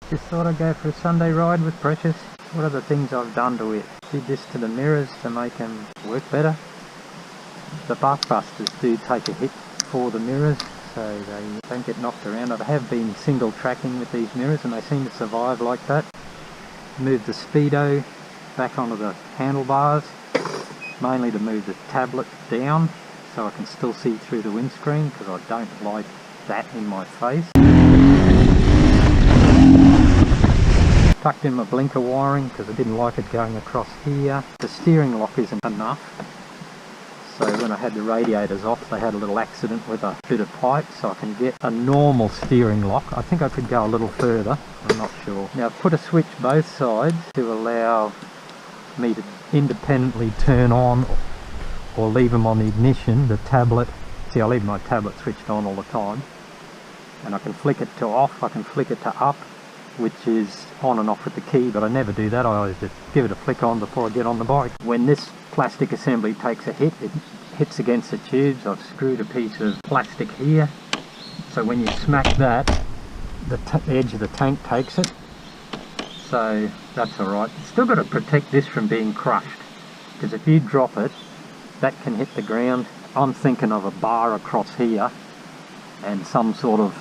Just thought I'd go for a Sunday ride with Precious. What are the things I've done to it? Did this to the mirrors to make them work better. The bark busters do take a hit for the mirrors, so they don't get knocked around. I have been single tracking with these mirrors and they seem to survive like that. Moved the Speedo back onto the handlebars, mainly to move the tablet down so I can still see through the windscreen, because I don't like that in my face. Tucked in my blinker wiring because I didn't like it going across here. The steering lock isn't enough, so when I had the radiators off they had a little accident with a bit of pipe, so I can get a normal steering lock. I think I could go a little further, I'm not sure. Now I've put a switch both sides to allow me to independently turn on or leave them on the ignition, the tablet. See, I leave my tablet switched on all the time, and I can flick it to off, I can flick it to up, which is on and off with the key, but I never do that. I always just give it a flick on before I get on the bike. When this plastic assembly takes a hit, it hits against the tubes. I've screwed a piece of plastic here, so when you smack that, the edge of the tank takes it, so that's alright. Still got to protect this from being crushed, because if you drop it, that can hit the ground. I'm thinking of a bar across here and some sort of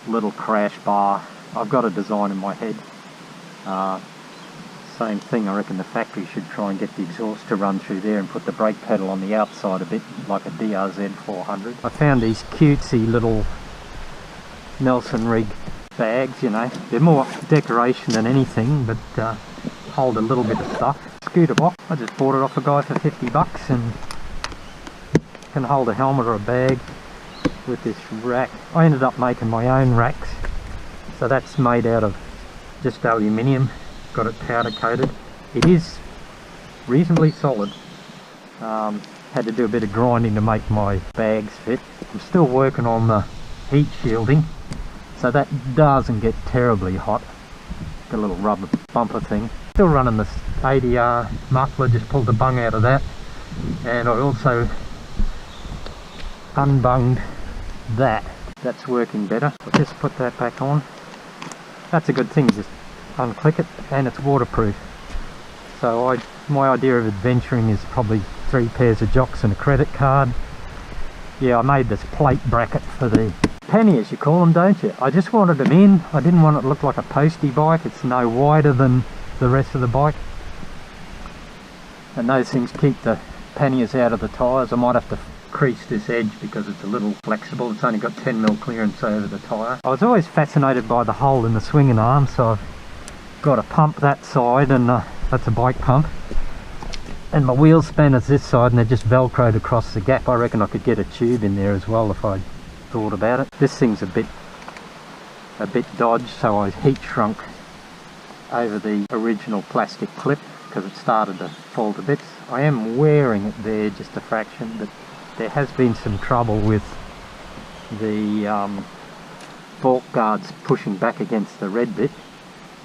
little crash bar. I've got a design in my head. Same thing, I reckon the factory should try and get the exhaust to run through there and put the brake pedal on the outside a bit, like a DRZ 400. I found these cutesy little Nelson rig bags, you know. They're more decoration than anything, but hold a little bit of stuff. Scooter box, I just bought it off a guy for 50 bucks and can hold a helmet or a bag with this rack. I ended up making my own racks, so that's made out of just aluminium, got it powder coated. It is reasonably solid. Had to do a bit of grinding to make my bags fit. I'm still working on the heat shielding, so that doesn't get terribly hot. Got a little rubber bumper thing. Still running this ADR muffler, just pulled the bung out of that, and I also unbunged that. That's working better. I'll just put that back on. That's a good thing, just unclick it, and it's waterproof. So my idea of adventuring is probably 3 pairs of jocks and a credit card. Yeah, I made this plate bracket for the panniers, you call them, don't you? I just wanted them in. I didn't want it to look like a postie bike. It's no wider than the rest of the bike, and those things keep the panniers out of the tyres. I might have to crease this edge because it's a little flexible. It's only got 10mm clearance over the tyre. I was always fascinated by the hole in the swinging arm, so I've got a pump that side, and that's a bike pump, and my wheel spanners this side, and they're just velcroed across the gap. I reckon I could get a tube in there as well if I thought about it. This thing's a bit dodged, so I heat shrunk over the original plastic clip because it started to fall to bits. I am wearing it there just a fraction, but there has been some trouble with the fork guards pushing back against the red bit,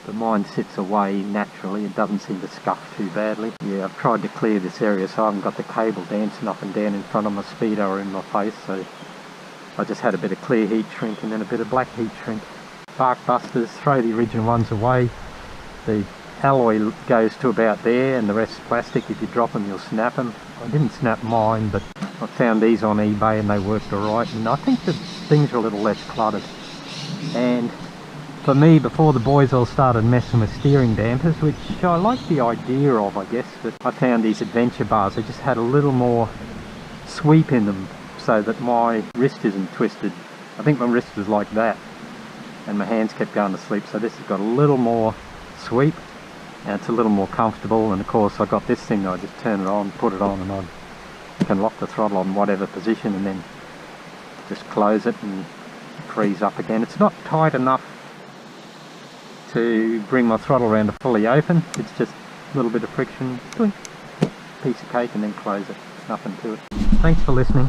but mine sits away naturally. It doesn't seem to scuff too badly. Yeah, I've tried to clear this area so I haven't got the cable dancing up and down in front of my Speedo or in my face, so I just had a bit of clear heat shrink and then a bit of black heat shrink. Bark busters, throw the original ones away. The alloy goes to about there and the rest plastic. If you drop them you'll snap them. I didn't snap mine, but I found these on eBay and they worked alright, and I think that things are a little less cluttered. And for me, before the boys all started messing with steering dampers, which I like the idea of, I guess, but I found these adventure bars, they just had a little more sweep in them so that my wrist isn't twisted. I think my wrist was like that and my hands kept going to sleep, so this has got a little more sweep and it's a little more comfortable. And of course I got this thing, I just turn it on, put it on, and I can lock the throttle on whatever position and then just close it and freeze up again. It's not tight enough to bring my throttle around to fully open. It's just a little bit of friction, piece of cake, and then close it. Nothing to it. Thanks for listening.